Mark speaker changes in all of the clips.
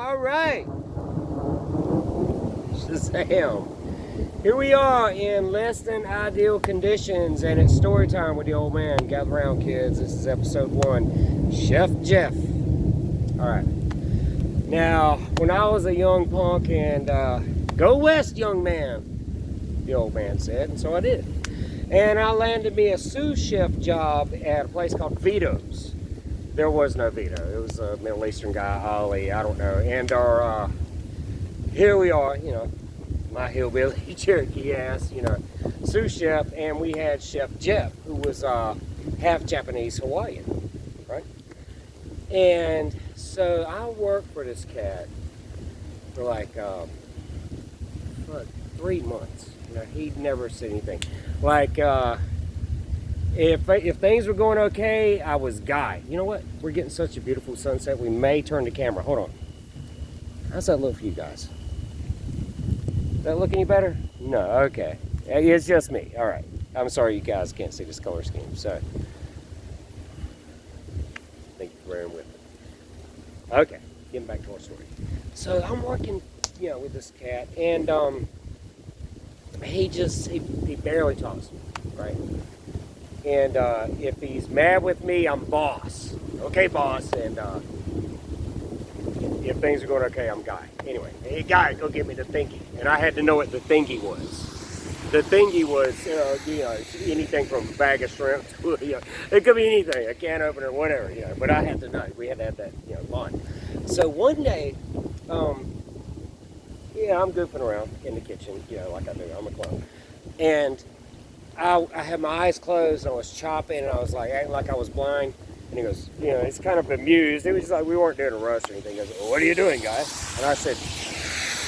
Speaker 1: All right. Shazam. Here we are in less than ideal conditions, and it's story time with the old man. Gather around, kids. This is episode 1. Chef Jeff. All right. Now, when I was a young punk and go west, young man, the old man said, and so I did. And I landed me a sous chef job at a place called Vito's. There was no Vito. It was a Middle Eastern guy, Ali, I don't know. And our, here we are, you know, my hillbilly Cherokee ass, you know, sous chef, and we had Chef Jeff, who was half Japanese Hawaiian, right? And so I worked for this cat for like 3 months. You know, he'd never said anything. Like, if things were going okay, I was Guy. You know what? We're getting such a beautiful sunset, we may turn the camera. Hold on. How's that look for you guys? Does that look any better? No, okay. It's just me. All right. I'm sorry you guys can't see this color scheme, so thank you for bearing with me. Okay, getting back to our story. So I'm working, you know, with this cat, and he barely talks to me, right? And if he's mad with me, I'm boss. Okay, boss. And if things are going okay, I'm Guy. Anyway, hey, Guy, go get me the thingy. And I had to know what the thingy was. The thingy was, you know, anything from a bag of shrimp to, you know, it could be anything, a can opener, whatever, you know. But I had to know. We had to have that, you know, line. So one day, yeah, I'm goofing around in the kitchen, you know, like I do. I'm a clown. And I had my eyes closed, and I was chopping, and I was like, acting like I was blind. And he goes, you know, he's kind of bemused. It was like we weren't doing a roast or anything. He goes, well, what are you doing, guy? And I said,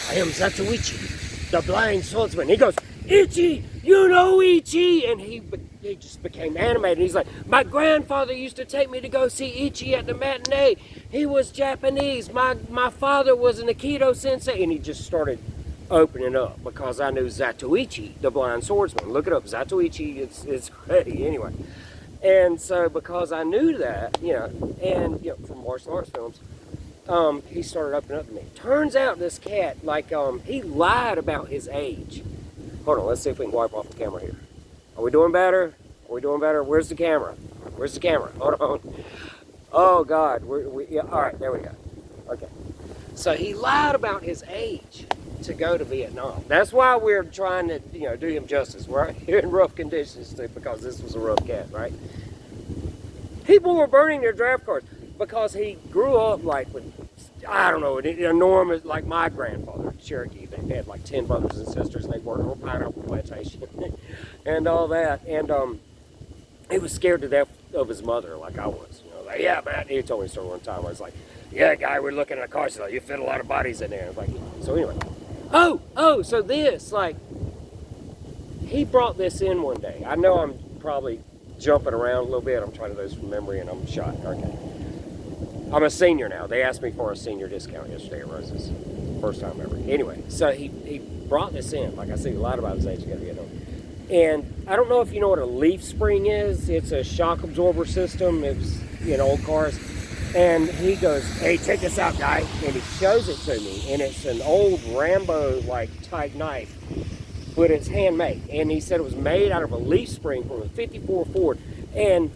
Speaker 1: I am Zatoichi, the blind swordsman. He goes, Ichi, you know Ichi. And he just became animated. He's like, my grandfather used to take me to go see Ichi at the matinee. He was Japanese. My father was an Aikido sensei. And he just started opening up because I knew Zatoichi, the blind swordsman. Look it up, Zatoichi, it's great. Anyway. And so because I knew that, you know, and, you know, from martial arts films, he started opening up to me. Turns out this cat, like, he lied about his age. Hold on, let's see if we can wipe off the camera here. Are we doing better? Are we doing better? Where's the camera? Where's the camera? Hold on. Oh, God. Yeah, all right, there we go. Okay. So he lied about his age to go to Vietnam. That's why we're trying to, you know, do him justice. We're out here in rough conditions too, because this was a rough cat, right? People were burning their draft cards because he grew up like with, I don't know, an enormous, like my grandfather, Cherokee. They had like 10 brothers and sisters, and they worked on a pineapple plantation and all that. And he was scared to death of his mother, like I was. You know, like, yeah, man. He told me a story one time. I was like, yeah, Guy, we're looking at a car. She's like, you fit a lot of bodies in there. I was like, so anyway. Oh, so this, like, he brought this in one day. I know I'm probably jumping around a little bit. I'm trying to do this from memory, and I'm shot. Okay. I'm a senior now. They asked me for a senior discount yesterday at Rose's. First time ever. Anyway, so he brought this in. Like I said, he lied about his age. You gotta get on. And I don't know if you know what a leaf spring is. It's a shock absorber system. It was in old cars. And he goes, hey, check this out, Guy. And he shows it to me. And it's an old Rambo-like type knife, but it's handmade. And he said it was made out of a leaf spring from a 54 Ford. And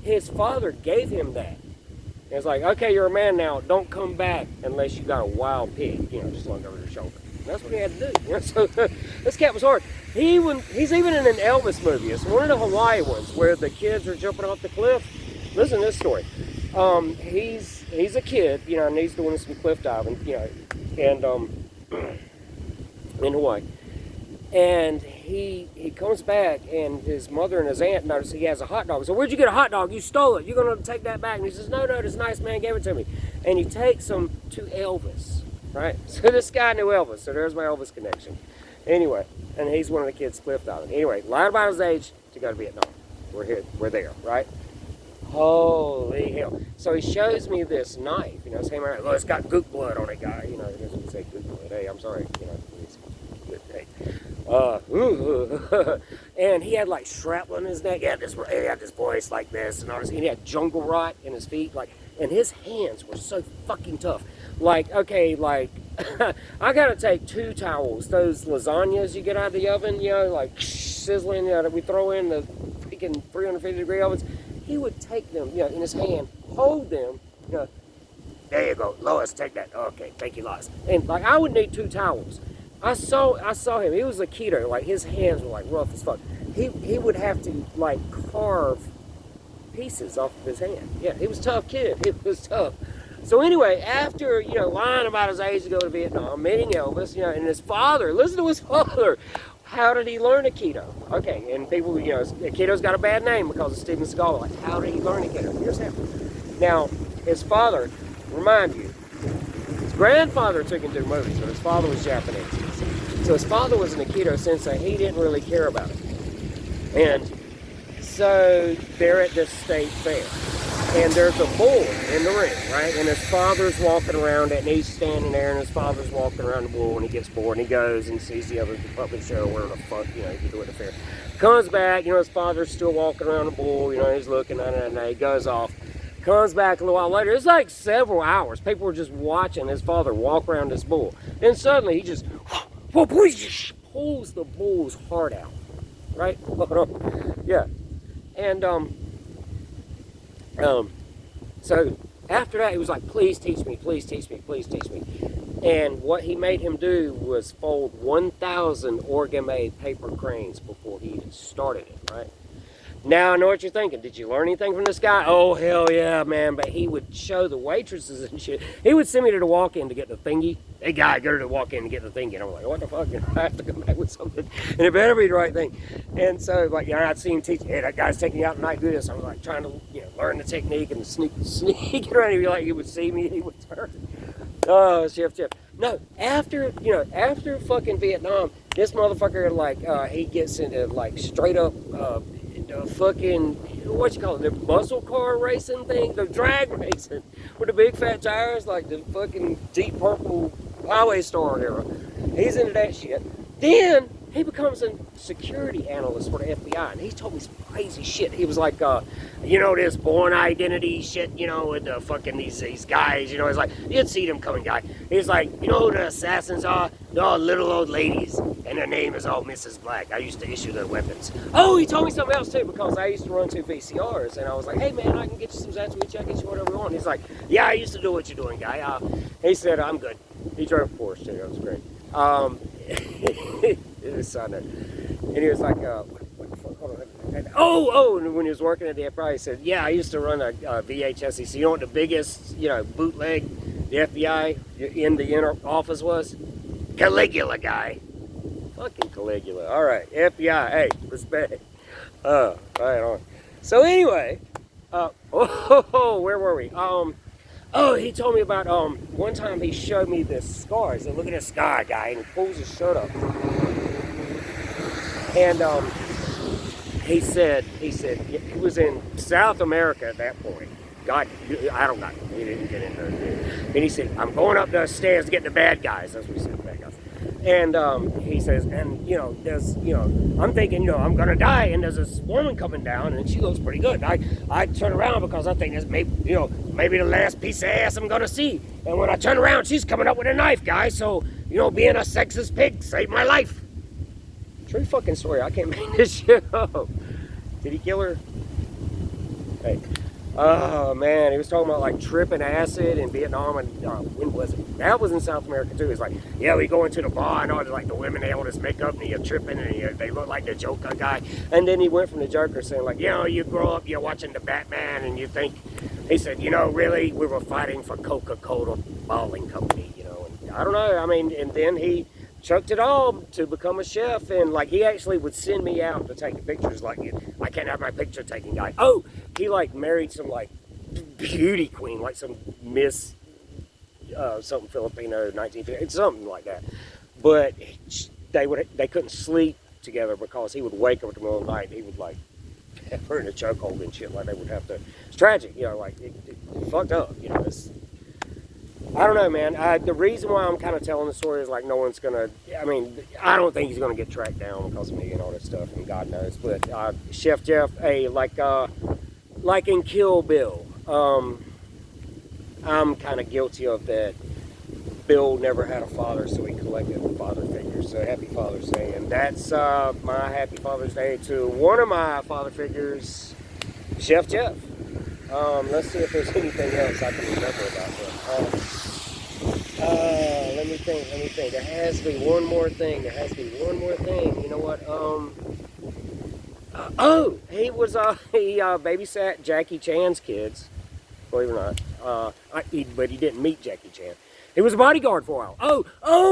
Speaker 1: his father gave him that. And it's like, okay, you're a man now. Don't come back unless you got a wild pig, you know, just slung over your shoulder. And that's what he had to do. You know? So this cat was hard. He's even in an Elvis movie. It's one of the Hawaii ones where the kids are jumping off the cliff. Listen to this story. He's a kid, you know, and he's doing some cliff diving, you know, and in Hawaii. And he comes back, and his mother and his aunt notice he has a hot dog. So where'd you get a hot dog? You stole it. You're gonna take that back? And he says, no, this nice man gave it to me. And he takes them to Elvis, right? So this guy knew Elvis. So there's my Elvis connection. Anyway, and he's one of the kids cliff diving. Anyway, lied about his age to go to Vietnam. We're there, right? Holy hell. So he shows me this knife, you know, it's him around, oh, it's got gook blood on it, Guy. You know, he doesn't say gook blood. Hey, I'm sorry, you know, it's good. Hey. And he had like shrapnel in his neck. He had this voice like this, and all this. And he had jungle rot in his feet. Like and his hands were so fucking tough. Like, okay, like, I gotta take 2 towels, those lasagnas you get out of the oven, you know, like sizzling, you know, that we throw in the freaking 350-degree ovens. He would take them, you know, in his hand, hold them, you know, there you go, Lois, take that. Okay, thank you, Lois. And like, I would need 2 towels. I saw him. He was a keto. Like, his hands were like rough as fuck. He would have to like carve pieces off of his hand. Yeah, he was a tough kid. He was tough. So anyway, after, you know, lying about his age to go to Vietnam, meeting Elvis, you know, and his father, listen to his father. How did he learn a keto? Okay, and people, you know, keto's got a bad name because of Steven Seagal. Like, how did he learn a keto? Here's how. Now, his father, remind you, his grandfather took him to movies, but his father was Japanese. So his father was an Aikido sensei. He didn't really care about it. And so they're at this state fair. And there's a bull in the ring, right? And his father's walking around it, and he's standing there, and his father's walking around the bull, and he gets bored, and he goes and sees the other puppet show, where the fuck, you know, you do at the fair. Comes back, you know, his father's still walking around the bull, you know, he's looking at it, and he goes off. Comes back a little while later. It's like several hours. People were just watching his father walk around this bull. Then suddenly he just pulls the bull's heart out. Right? Yeah. And so after that, he was like, please teach me, please teach me, please teach me. And what he made him do was fold 1,000 origami paper cranes before he even started it, right? Now I know what you're thinking. Did you learn anything from this guy? Oh, hell yeah, man. But he would show the waitresses and shit. He would send me to the walk-in to get the thingy. Hey, guy, go to the walk-in to get the thingy. And I'm like, what the fuck? I have to come back with something. And it better be the right thing. And so, like, you know, I'd see him teach, hey, that guy's taking you out tonight, do this. I was like trying to, you know, learn the technique and sneak around. He'd be like, he would see me and he would turn. Oh, Chef. No, after fucking Vietnam, this motherfucker, like, he gets into, like, straight up, fucking, what you call it, the muscle car racing thing, the drag racing with the big fat tires, like the fucking Deep Purple Highway Star era. He's into that shit. Then he becomes a security analyst for the FBI, and he told me some crazy shit. He was like, you know, this born identity shit, you know, with the fucking these guys, you know, it's like, you'd see them coming, guy. He's like, you know who the assassins are? They're all little old ladies, and their name is all Mrs. Black. I used to issue their weapons. Oh, he told me something else too, because I used to run 2 VCRs, and I was like, hey man, I can get you some Zatsuichi, I can get you whatever you want. He's like, yeah, I used to do what you're doing, guy. He said, I'm good. He drove a Porsche too, that was great. It was son, and he was like, what the fuck, hold on. Oh, and when he was working at the FBI, he said, yeah, I used to run a VHS. So you know what the biggest, you know, bootleg the FBI in the inner office was? Caligula, guy. Fucking Caligula. All right, FBI, hey, respect. Right on. So anyway, where were we? Oh, he told me about, one time he showed me this scar. He said, look at this scar, guy, and he pulls his shirt up. And he said he was in South America at that point. God, I don't know. He didn't get into it. And he said, I'm going up the stairs to get the bad guys. That's what he said, the bad guys. And he says, and, you know, there's, you know, I'm thinking, you know, I'm going to die. And there's this woman coming down, and she looks pretty good. And I turn around because I think that's maybe, you know, maybe the last piece of ass I'm going to see. And when I turn around, she's coming up with a knife, guys. So, you know, being a sexist pig saved my life. True fucking story. I can't make this shit up. Did he kill her? Hey. Oh man, he was talking about like tripping acid in Vietnam, and when was it? That was in South America too. It's like, yeah, we go into the bar and all like the women, they all this makeup and you're tripping and they look like the Joker guy. And then he went from the Joker saying like, you know, you grow up, you're watching the Batman and you think, he said, you know, really, we were fighting for Coca-Cola Bottling Company, you know. And I don't know, I mean, and then he chucked it all to become a chef, and like he actually would send me out to take pictures. Like, I can't have my picture taken guy. Oh, he like married some like beauty queen, like some Miss something Filipino 1950, something like that. But they couldn't sleep together because he would wake up in the middle of the night and he would like have her in a chokehold and shit. Like they would have to. It's tragic, you know. Like it fucked up, you know. I don't know, man. The reason why I'm kind of telling the story is like no one's gonna. I mean, I don't think he's gonna get tracked down because of me and all that stuff, and God knows. But Chef Jeff, hey, like in Kill Bill, I'm kind of guilty of that. Bill never had a father, so he collected father figures. So happy Father's Day. And that's my happy Father's Day to one of my father figures, Chef Jeff. Let's see if there's anything else I can remember about him. Let me think. There has to be one more thing. You know what? He babysat Jackie Chan's kids. Believe it or not. But he didn't meet Jackie Chan. He was a bodyguard for a while.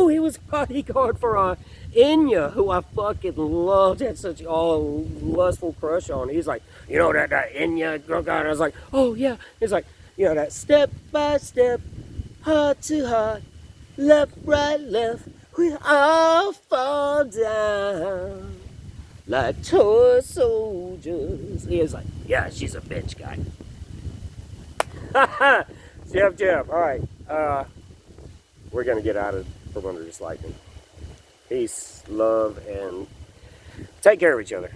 Speaker 1: He was a bodyguard for Enya, who I fucking loved. Had such a lustful crush on. He's like, you know that Enya girl guy. And I was like, oh yeah. He's like, you know that step by step, heart to heart, left, right, left, we all fall down like toy soldiers. He was like, yeah, she's a bitch guy. Jeff. All right. We're going to get out from under this lightning. Peace, love, and take care of each other.